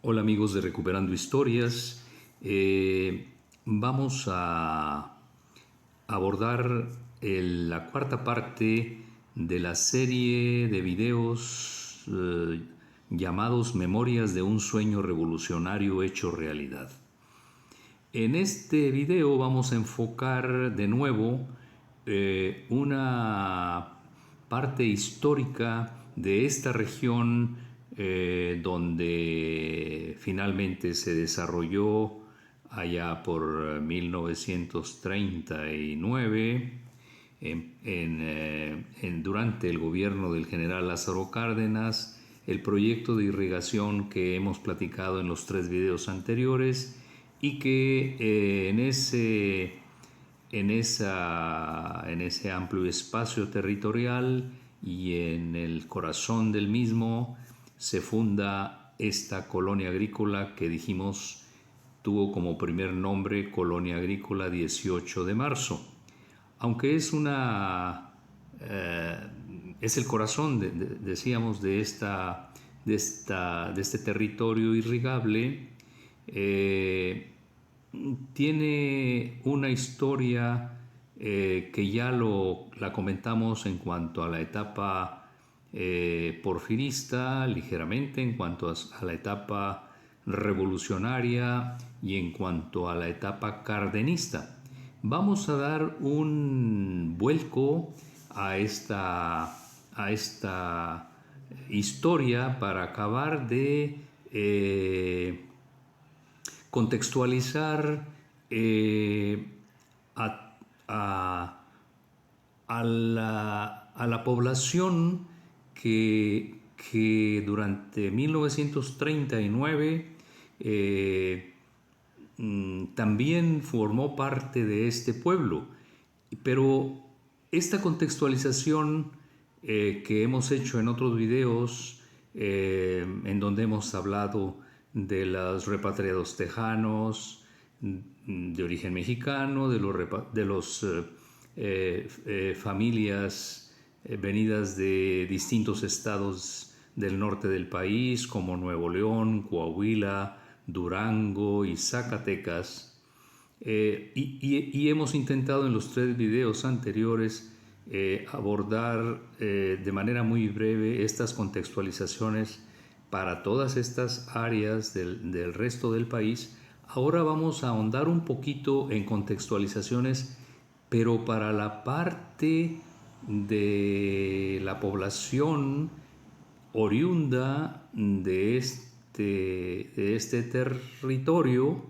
Hola amigos de Recuperando Historias. Vamos a abordar la cuarta parte de la serie de videos llamados Memorias de un sueño revolucionario hecho realidad. En este video vamos a enfocar de nuevo una parte histórica de esta región donde finalmente se desarrolló allá por 1939 durante el gobierno del general Lázaro Cárdenas, el proyecto de irrigación que hemos platicado en los 3 videos anteriores y que en ese amplio espacio territorial y en el corazón del mismo se funda esta colonia agrícola que dijimos tuvo como primer nombre Colonia Agrícola 18 de marzo. Aunque es es el corazón, decíamos, de este territorio irrigable, tiene una historia que ya la comentamos en cuanto a la etapa porfirista, ligeramente, en cuanto a la etapa revolucionaria y en cuanto a la etapa cardenista. Vamos a dar un vuelco a esta historia para acabar de contextualizar a, a- a la población que durante 1939 también formó parte de este pueblo. Pero esta contextualización que hemos hecho en otros videos, en donde hemos hablado de los repatriados tejanos de origen mexicano, de los familias venidas de distintos estados del norte del país, como Nuevo León, Coahuila, Durango y Zacatecas. Y hemos intentado en los 3 videos anteriores abordar de manera muy breve estas contextualizaciones para todas estas áreas del resto del país. Ahora vamos a ahondar un poquito en contextualizaciones, pero para la parte de la población oriunda de este territorio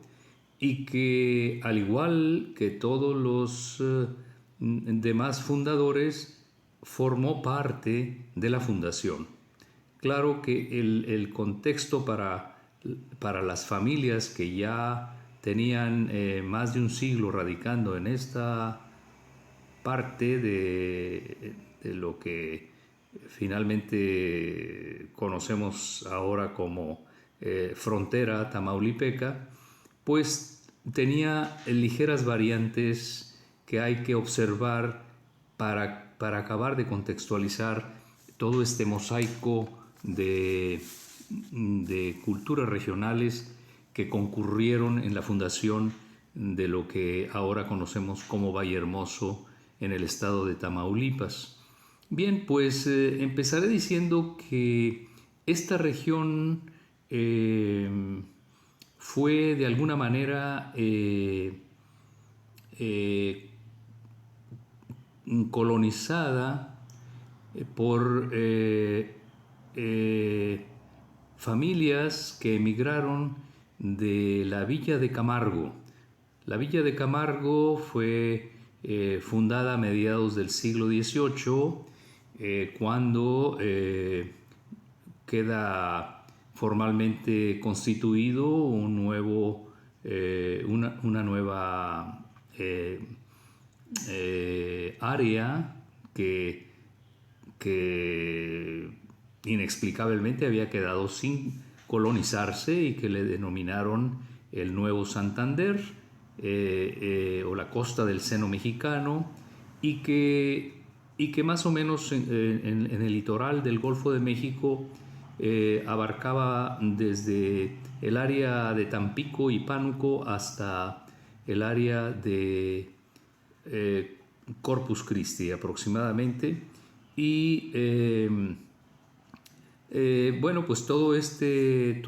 y que, al igual que todos los demás fundadores, formó parte de la fundación. Claro que el contexto para las familias que ya tenían más de un siglo radicando en esta parte de lo que finalmente conocemos ahora como frontera tamaulipeca, pues tenía ligeras variantes que hay que observar para acabar de contextualizar todo este mosaico de culturas regionales que concurrieron en la fundación de lo que ahora conocemos como Vallehermoso en el estado de Tamaulipas. Bien, pues empezaré diciendo que esta región fue de alguna manera eh, colonizada por familias que emigraron de la Villa de Camargo. La Villa de Camargo fue fundada a mediados del siglo XVIII, cuando queda formalmente constituido una nueva área que inexplicablemente había quedado sin colonizarse y que le denominaron el Nuevo Santander, o la costa del seno mexicano, y que más o menos en el litoral del Golfo de México abarcaba desde el área de Tampico y Pánuco hasta el área de Corpus Christi aproximadamente. Y bueno, pues todo este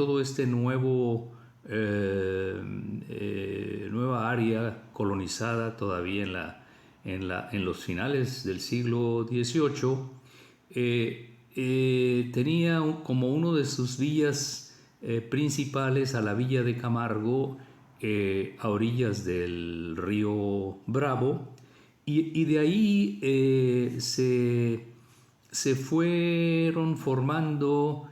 nueva área colonizada todavía en los finales del siglo XVIII, tenía como uno de sus villas principales a la villa de Camargo, a orillas del río Bravo, y de ahí se fueron formando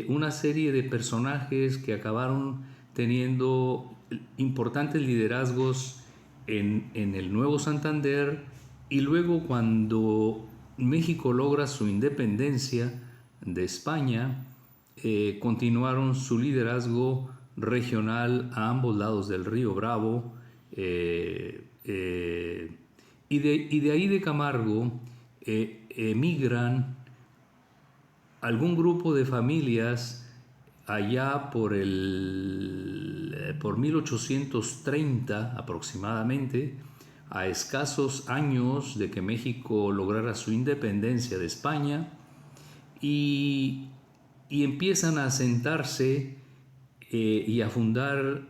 una serie de personajes que acabaron teniendo importantes liderazgos en el Nuevo Santander, y luego cuando México logra su independencia de España, continuaron su liderazgo regional a ambos lados del río Bravo, y de ahí de Camargo emigran algún grupo de familias allá por 1830 aproximadamente, a escasos años de que México lograra su independencia de España, y empiezan a asentarse y a fundar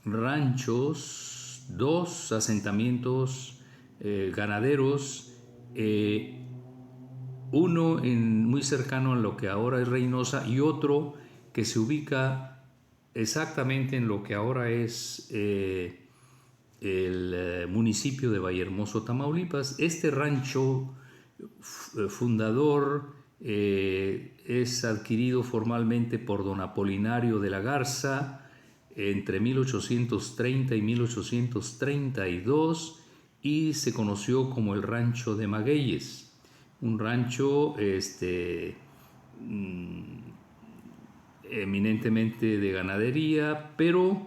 ranchos, dos asentamientos ganaderos, uno muy cercano a lo que ahora es Reynosa y otro que se ubica exactamente en lo que ahora es el municipio de Vallehermoso, Tamaulipas. Este rancho fundador es adquirido formalmente por don Apolinario de la Garza entre 1830 y 1832, y se conoció como el Rancho de Magueyes, un rancho eminentemente de ganadería, pero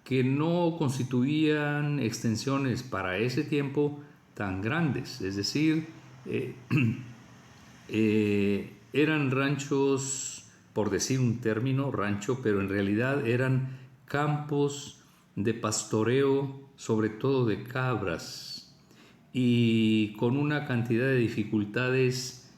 que no constituían extensiones para ese tiempo tan grandes. Es decir, eran ranchos, por decir un término, rancho, pero en realidad eran campos de pastoreo, sobre todo de cabras, y con una cantidad de dificultades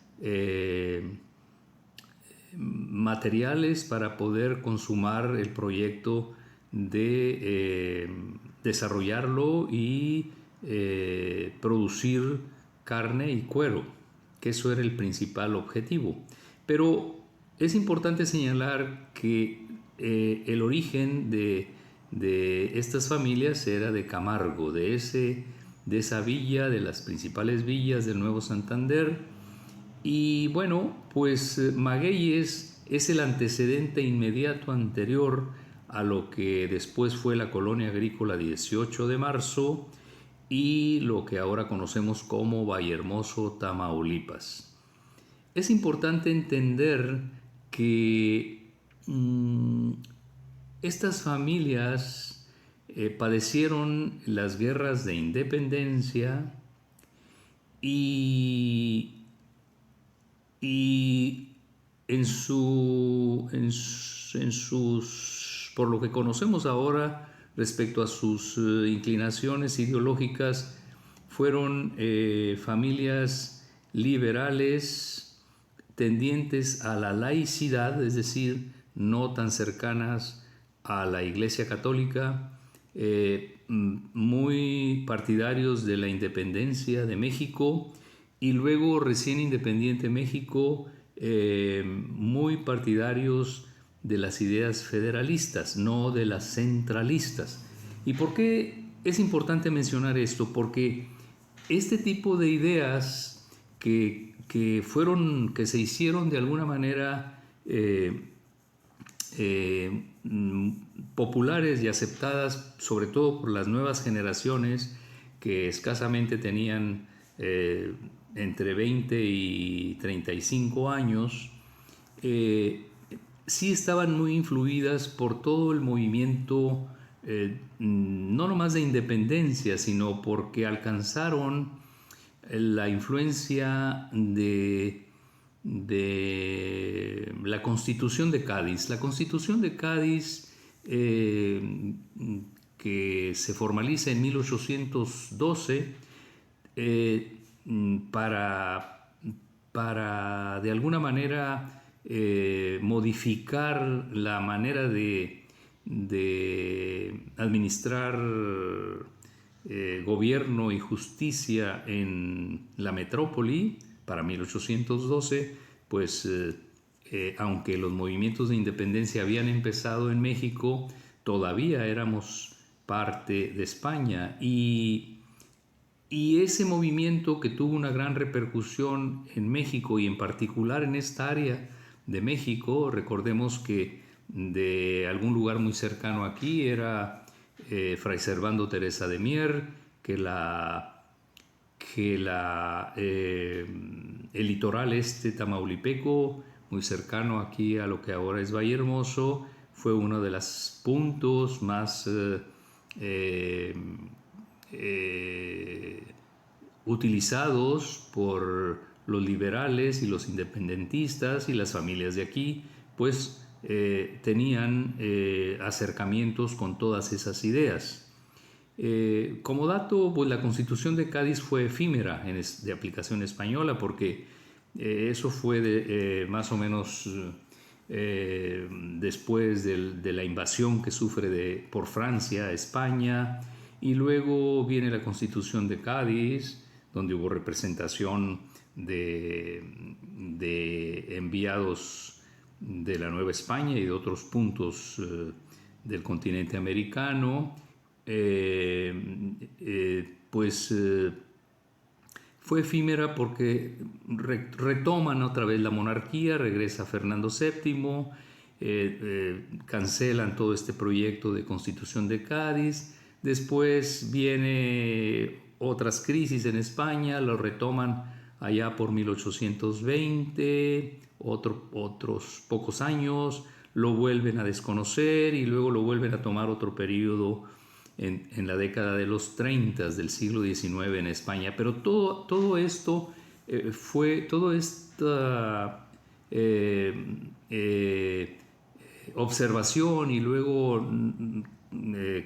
materiales para poder consumar el proyecto de desarrollarlo y producir carne y cuero, que eso era el principal objetivo. Pero es importante señalar que el origen de estas familias era de Camargo, de esa villa, de las principales villas del Nuevo Santander. Y bueno, pues Magueyes es el antecedente inmediato anterior a lo que después fue la colonia agrícola 18 de marzo y lo que ahora conocemos como Vallehermoso, Tamaulipas. Es importante entender que estas familias padecieron las guerras de independencia y por lo que conocemos ahora respecto a sus inclinaciones ideológicas, fueron familias liberales tendientes a la laicidad, es decir, no tan cercanas a la Iglesia Católica, muy partidarios de la independencia de México, y luego recién independiente México, muy partidarios de las ideas federalistas, no de las centralistas. ¿Y por qué es importante mencionar esto? Porque este tipo de ideas que se hicieron de alguna manera populares y aceptadas sobre todo por las nuevas generaciones que escasamente tenían entre 20 y 35 años, sí estaban muy influidas por todo el movimiento, no nomás de independencia, sino porque alcanzaron la influencia de de la Constitución de Cádiz. La Constitución de Cádiz, que se formaliza en 1812, para de alguna manera modificar la manera de administrar gobierno y justicia en la metrópoli para 1812, pues aunque los movimientos de independencia habían empezado en México, todavía éramos parte de España y ese movimiento que tuvo una gran repercusión en México y en particular en esta área de México, recordemos que de algún lugar muy cercano aquí era Fray Servando Teresa de Mier, el litoral tamaulipeco, muy cercano aquí a lo que ahora es Vallehermoso, fue uno de los puntos más utilizados por los liberales y los independentistas, y las familias de aquí, pues tenían acercamientos con todas esas ideas. Como dato, pues la Constitución de Cádiz fue efímera de aplicación española, porque eso fue más o menos después de la invasión que sufre por Francia a España, y luego viene la Constitución de Cádiz, donde hubo representación de enviados de la Nueva España y de otros puntos del continente americano. Fue efímera porque retoman otra vez la monarquía, regresa Fernando VII, cancelan todo este proyecto de Constitución de Cádiz. Después viene otras crisis en España, lo retoman allá por 1820, otros pocos años, lo vuelven a desconocer y luego lo vuelven a tomar otro periodo en la década de los 30 del siglo XIX en España. Pero todo esto toda esta observación y luego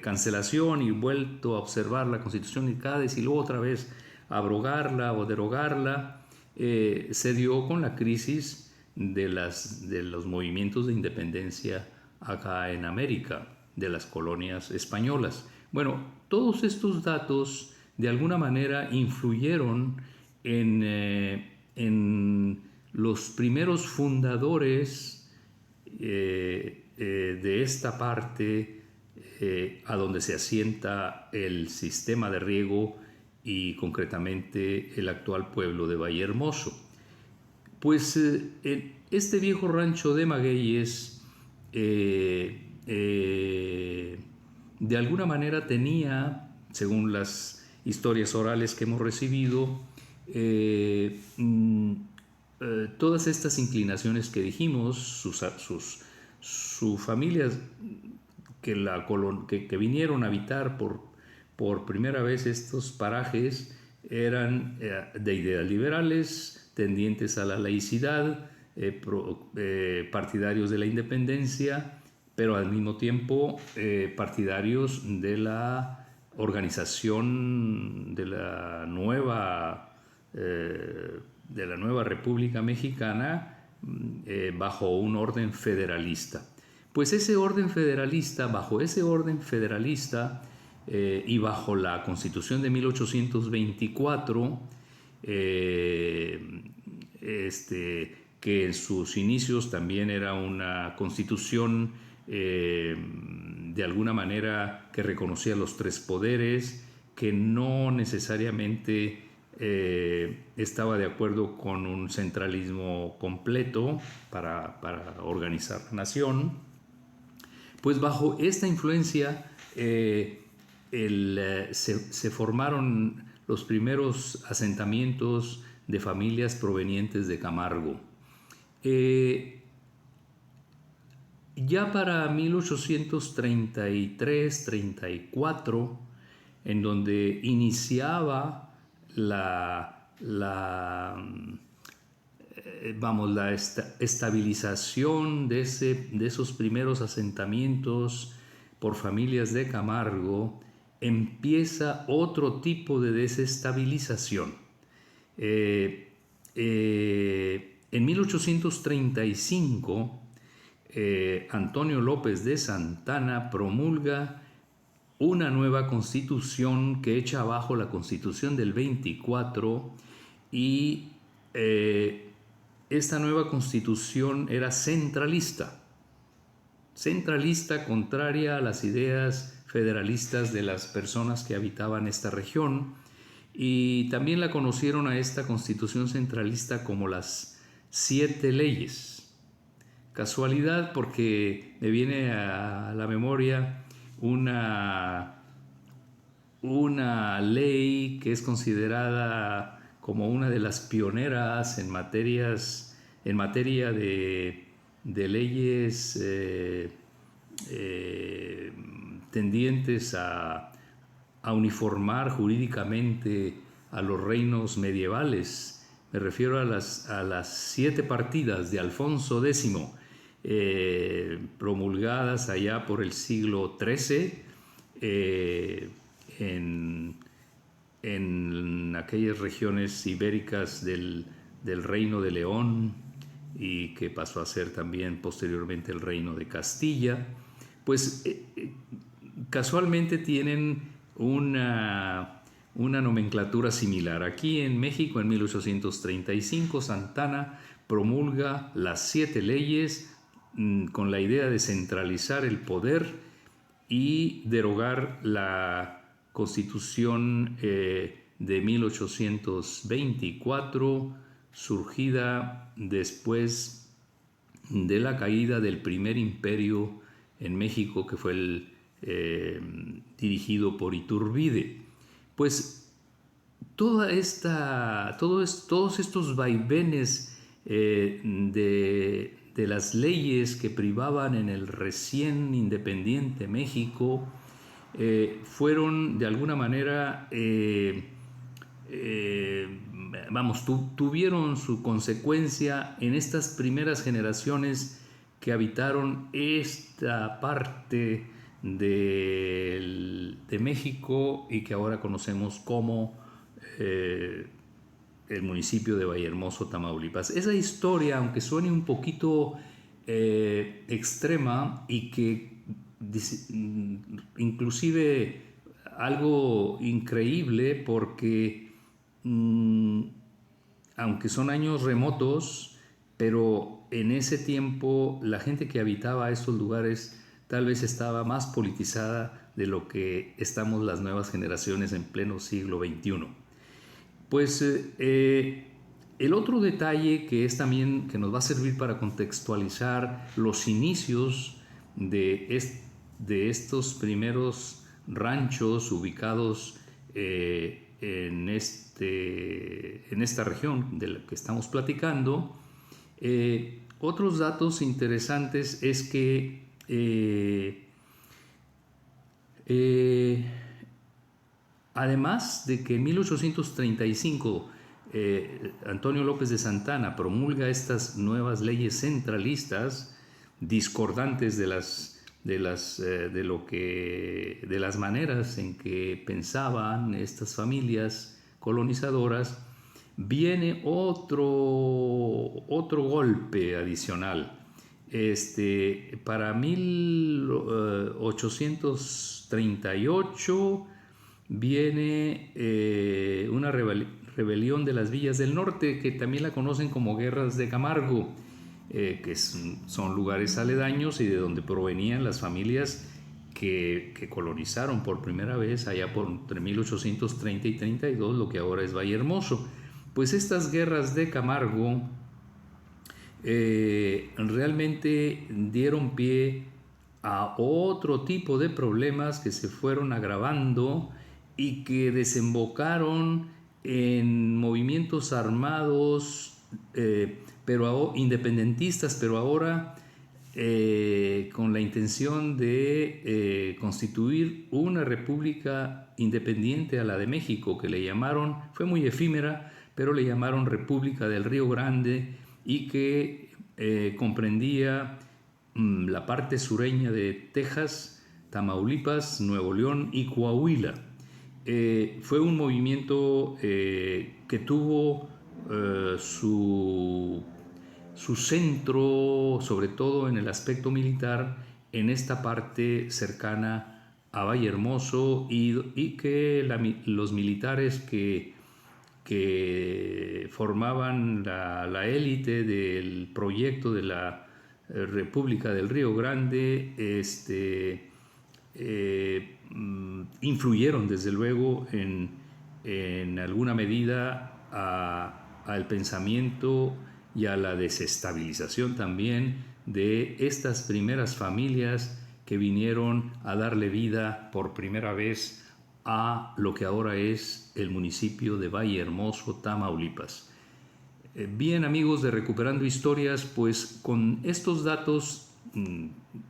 cancelación y vuelto a observar la Constitución de Cádiz y luego otra vez abrogarla o derogarla, se dio con la crisis de los movimientos de independencia acá en América, de las colonias españolas. Bueno, todos estos datos de alguna manera influyeron en los primeros fundadores de esta parte a donde se asienta el sistema de riego y concretamente el actual pueblo de Vallehermoso. Pues este viejo rancho de Magueyes de alguna manera tenía, según las historias orales que hemos recibido, todas estas inclinaciones que dijimos. Sus familias que vinieron a habitar por primera vez estos parajes eran de ideas liberales, tendientes a la laicidad, partidarios de la independencia, pero al mismo tiempo partidarios de la organización de la nueva República Mexicana bajo un orden federalista. Pues bajo ese orden federalista y bajo la Constitución de 1824, que en sus inicios también era una constitución de alguna manera que reconocía los tres poderes, que no necesariamente estaba de acuerdo con un centralismo completo para organizar la nación. Pues bajo esta influencia se formaron los primeros asentamientos de familias provenientes de Camargo. Ya para 1833-34, en donde iniciaba la estabilización de esos primeros asentamientos por familias de Camargo, empieza otro tipo de desestabilización. En 1835, Antonio López de Santana promulga una nueva constitución que echa abajo la constitución del 24 y esta nueva constitución era centralista, contraria a las ideas federalistas de las personas que habitaban esta región, y también la conocieron a esta constitución centralista como las 7 leyes. Casualidad, porque me viene a la memoria una ley que es considerada como una de las pioneras en materia de leyes tendientes a uniformar jurídicamente a los reinos medievales. Me refiero a las 7 partidas de Alfonso X, promulgadas allá por el siglo XIII, en aquellas regiones ibéricas del Reino de León, y que pasó a ser también posteriormente el Reino de Castilla. Pues casualmente tienen una nomenclatura similar. Aquí en México, en 1835, Santana promulga las 7 leyes con la idea de centralizar el poder y derogar la Constitución de 1824, surgida después de la caída del primer imperio en México, que fue dirigido por Iturbide. Pues todos estos vaivenes de las leyes que privaban en el recién independiente México fueron de alguna manera, tuvieron su consecuencia en estas primeras generaciones que habitaron esta parte de México y que ahora conocemos como el municipio de Vallehermoso, Tamaulipas. Esa historia, aunque suene un poquito extrema y que inclusive algo increíble, porque aunque son años remotos, pero en ese tiempo la gente que habitaba esos lugares tal vez estaba más politizada de lo que estamos las nuevas generaciones en pleno siglo XXI. Pues el otro detalle que es también que nos va a servir para contextualizar los inicios de estos primeros ranchos ubicados en esta región de la que estamos platicando. Otros datos interesantes es que además de que en 1835 Antonio López de Santana promulga estas nuevas leyes centralistas, discordantes de las maneras en que pensaban estas familias colonizadoras, viene otro golpe adicional. Para 1838 viene una rebelión de las villas del norte, que también la conocen como guerras de Camargo, que son lugares aledaños y de donde provenían las familias que colonizaron por primera vez allá entre 1830 y 32 lo que ahora es Vallehermoso. Pues estas guerras de Camargo realmente dieron pie a otro tipo de problemas que se fueron agravando y que desembocaron en movimientos armados pero independentistas, pero ahora con la intención de constituir una república independiente a la de México, que le llamaron, fue muy efímera, pero le llamaron República del Río Grande, y que comprendía la parte sureña de Texas, Tamaulipas, Nuevo León y Coahuila. Fue un movimiento que tuvo su centro, sobre todo en el aspecto militar, en esta parte cercana a Vallehermoso, y que los militares que formaban la élite del proyecto de la República del Río Grande influyeron desde luego en alguna medida al pensamiento y a la desestabilización también de estas primeras familias que vinieron a darle vida por primera vez a lo que ahora es el municipio de Vallehermoso, Tamaulipas. Bien, amigos de Recuperando Historias, pues con estos datos,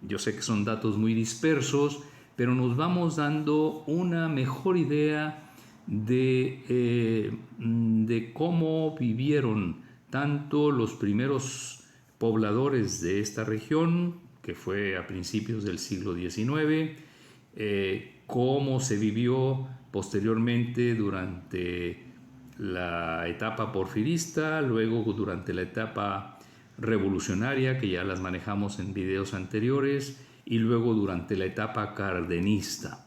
yo sé que son datos muy dispersos, pero nos vamos dando una mejor idea de cómo vivieron tanto los primeros pobladores de esta región, que fue a principios del siglo XIX, cómo se vivió posteriormente durante la etapa porfirista, luego durante la etapa revolucionaria, que ya las manejamos en videos anteriores, y luego durante la etapa cardenista.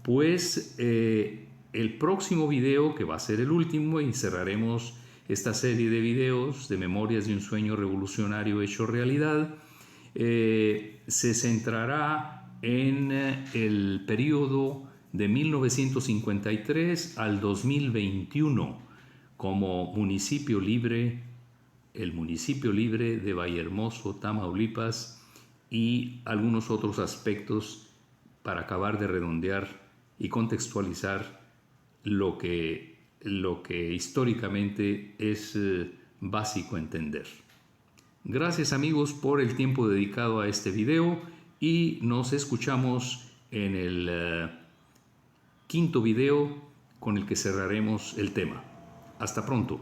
Pues el próximo video, que va a ser el último, y cerraremos esta serie de videos de Memorias de un sueño revolucionario hecho realidad, se centrará en el periodo de 1953 al 2021 como municipio libre, el municipio libre de Vallehermoso, Tamaulipas, y algunos otros aspectos para acabar de redondear y contextualizar lo que históricamente es básico entender. Gracias, amigos, por el tiempo dedicado a este video, y nos escuchamos en el quinto video con el que cerraremos el tema. Hasta pronto.